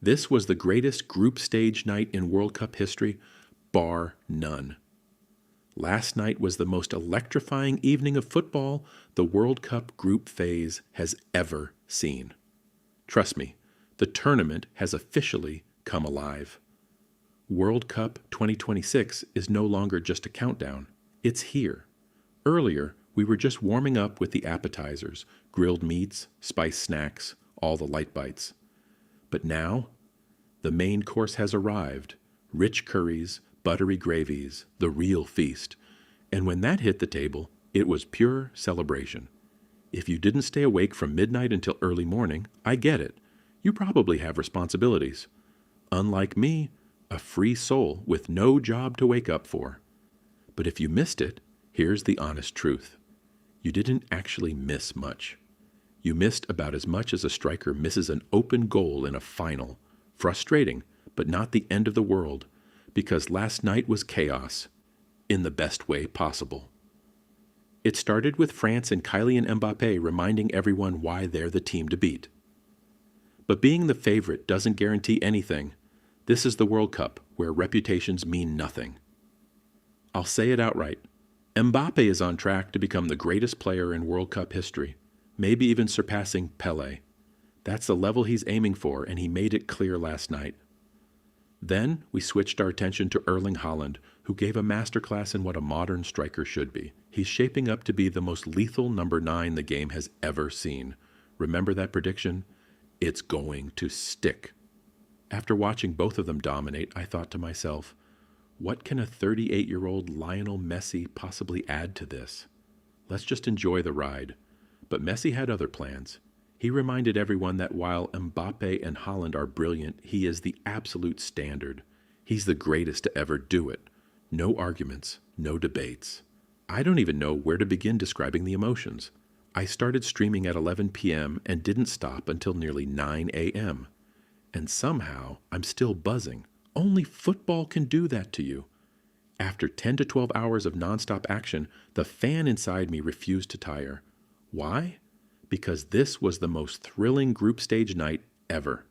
This was the greatest group stage night in World Cup history, bar none. Last night was the most electrifying evening of football the World Cup group phase has ever seen. Trust me, the tournament has officially come alive. World Cup 2026 is no longer just a countdown. It's here. Earlier, we were just warming up with the appetizers, grilled meats, spiced snacks, all the light bites. But now, the main course has arrived. Rich curries, buttery gravies, the real feast. And when that hit the table, it was pure celebration. If you didn't stay awake from midnight until early morning, I get it. You probably have responsibilities. Unlike me, a free soul with no job to wake up for. But if you missed it, here's the honest truth. You didn't actually miss much. You missed about as much as a striker misses an open goal in a final. Frustrating, but not the end of the world, because last night was chaos, in the best way possible. It started with France and Kylian Mbappé reminding everyone why they're the team to beat. But being the favorite doesn't guarantee anything. This is the World Cup, where reputations mean nothing. I'll say it outright. Mbappé is on track to become the greatest player in World Cup history, maybe even surpassing Pelé. That's the level he's aiming for, and he made it clear last night. Then we switched our attention to Erling Haaland, who gave a masterclass in what a modern striker should be. He's shaping up to be the most lethal number 9 the game has ever seen. Remember that prediction? It's going to stick. After watching both of them dominate, I thought to myself, what can a 38-year-old Lionel Messi possibly add to this? Let's just enjoy the ride. But Messi had other plans. He reminded everyone that while Mbappé and Haaland are brilliant, he is the absolute standard. He's the greatest to ever do it. No arguments, no debates. I don't even know where to begin describing the emotions. I started streaming at 11 p.m. and didn't stop until nearly 9 a.m. And somehow, I'm still buzzing. Only football can do that to you. After 10 to 12 hours of nonstop action, the fan inside me refused to tire. Why? Because this was the most thrilling group stage night ever.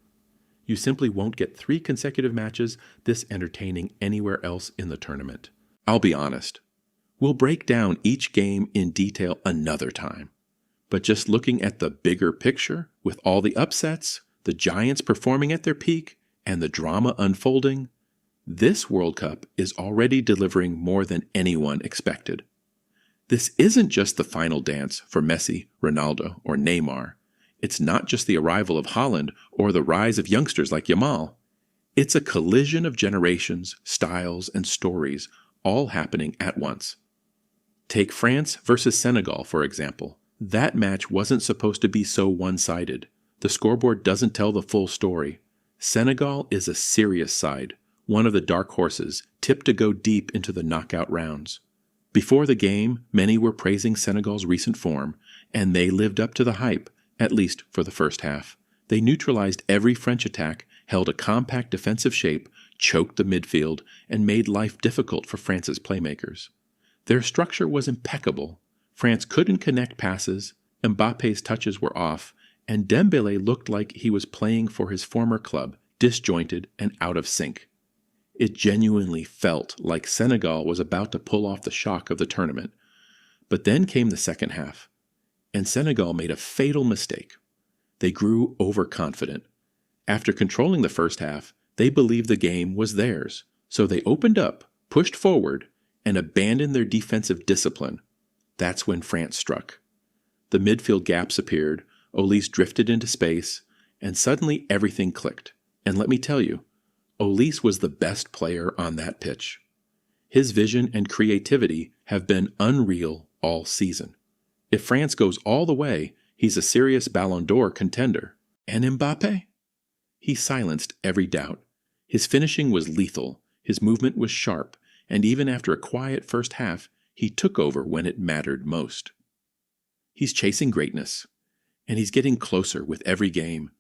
You simply won't get 3 consecutive matches this entertaining anywhere else in the tournament. I'll be honest. We'll break down each game in detail another time. But just looking at the bigger picture, with all the upsets, the Giants performing at their peak, and the drama unfolding, this World Cup is already delivering more than anyone expected. This isn't just the final dance for Messi, Ronaldo, or Neymar. It's not just the arrival of Haaland or the rise of youngsters like Yamal. It's a collision of generations, styles, and stories, all happening at once. Take France versus Senegal, for example. That match wasn't supposed to be so one-sided. The scoreboard doesn't tell the full story. Senegal is a serious side, one of the dark horses, tipped to go deep into the knockout rounds. Before the game, many were praising Senegal's recent form, and they lived up to the hype, at least for the first half. They neutralized every French attack, held a compact defensive shape, choked the midfield, and made life difficult for France's playmakers. Their structure was impeccable. France couldn't connect passes, Mbappé's touches were off, and Dembélé looked like he was playing for his former club, disjointed and out of sync. It genuinely felt like Senegal was about to pull off the shock of the tournament. But then came the second half, and Senegal made a fatal mistake. They grew overconfident. After controlling the first half, they believed the game was theirs, so they opened up, pushed forward, and abandoned their defensive discipline. That's when France struck. The midfield gaps appeared, Olise drifted into space, and suddenly everything clicked. And let me tell you, Olise was the best player on that pitch. His vision and creativity have been unreal all season. If France goes all the way, he's a serious Ballon d'Or contender. And Mbappé? He silenced every doubt. His finishing was lethal, his movement was sharp, and even after a quiet first half, he took over when it mattered most. He's chasing greatness, and he's getting closer with every game.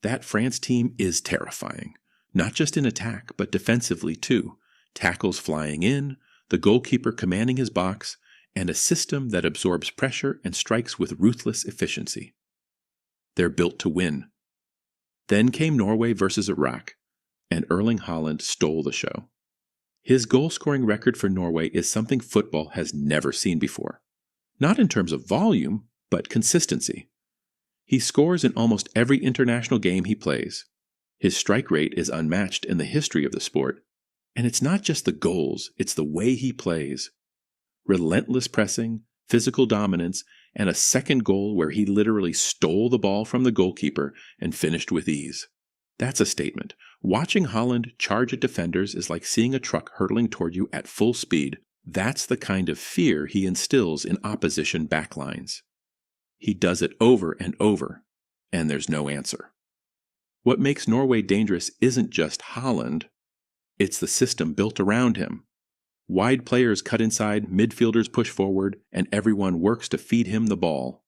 That France team is terrifying, not just in attack, but defensively too. Tackles flying in, the goalkeeper commanding his box, and a system that absorbs pressure and strikes with ruthless efficiency. They're built to win. Then came Norway versus Iraq, and Erling Haaland stole the show. His goal-scoring record for Norway is something football has never seen before. Not in terms of volume, but consistency. He scores in almost every international game he plays. His strike rate is unmatched in the history of the sport. And it's not just the goals, it's the way he plays. Relentless pressing, physical dominance, and a second goal where he literally stole the ball from the goalkeeper and finished with ease. That's a statement. Watching Haaland charge at defenders is like seeing a truck hurtling toward you at full speed. That's the kind of fear he instills in opposition backlines. He does it over and over, and there's no answer. What makes Norway dangerous isn't just Haaland, it's the system built around him. Wide players cut inside, midfielders push forward, and everyone works to feed him the ball.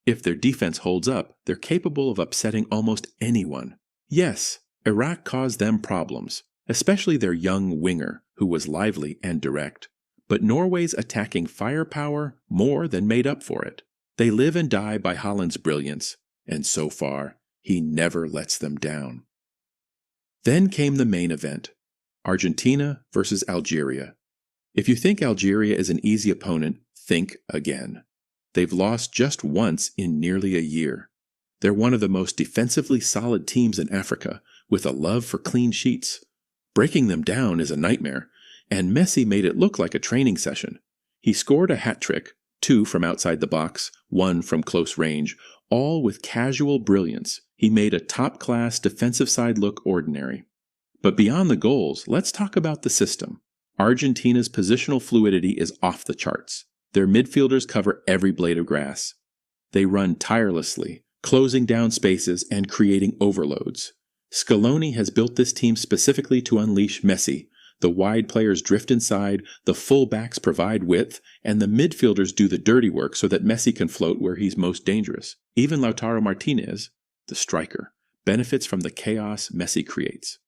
If their defense holds up, they're capable of upsetting almost anyone. Yes, Iraq caused them problems, especially their young winger, who was lively and direct. But Norway's attacking firepower more than made up for it. They live and die by Haaland's brilliance, and so far, he never lets them down. Then came the main event, Argentina versus Algeria. If you think Algeria is an easy opponent, think again. They've lost just once in nearly a year. They're one of the most defensively solid teams in Africa, with a love for clean sheets. Breaking them down is a nightmare, and Messi made it look like a training session. He scored a hat-trick, 2 from outside the box, 1 from close range, all with casual brilliance. He made a top-class defensive side look ordinary. But beyond the goals, let's talk about the system. Argentina's positional fluidity is off the charts. Their midfielders cover every blade of grass. They run tirelessly, closing down spaces and creating overloads. Scaloni has built this team specifically to unleash Messi. The wide players drift inside, the full-backs provide width, and the midfielders do the dirty work so that Messi can float where he's most dangerous. Even Lautaro Martinez, the striker, benefits from the chaos Messi creates.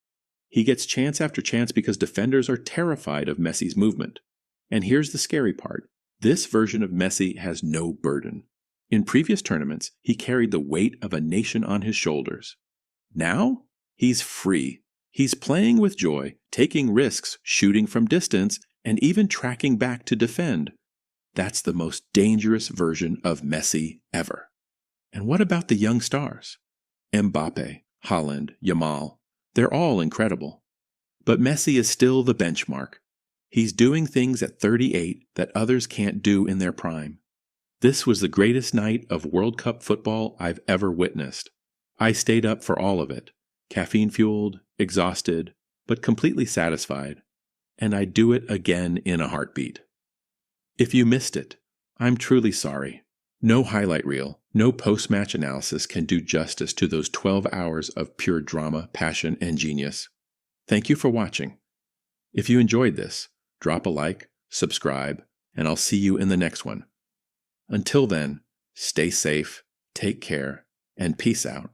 He gets chance after chance because defenders are terrified of Messi's movement. And here's the scary part. This version of Messi has no burden. In previous tournaments, he carried the weight of a nation on his shoulders. Now, he's free. He's playing with joy, taking risks, shooting from distance, and even tracking back to defend. That's the most dangerous version of Messi ever. And what about the young stars? Mbappe, Haaland, Yamal. They're all incredible. But Messi is still the benchmark. He's doing things at 38 that others can't do in their prime. This was the greatest night of World Cup football I've ever witnessed. I stayed up for all of it, caffeine-fueled, exhausted, but completely satisfied. And I'd do it again in a heartbeat. If you missed it, I'm truly sorry. No highlight reel, no post-match analysis can do justice to those 12 hours of pure drama, passion, and genius. Thank you for watching. If you enjoyed this, drop a like, subscribe, and I'll see you in the next one. Until then, stay safe, take care, and peace out.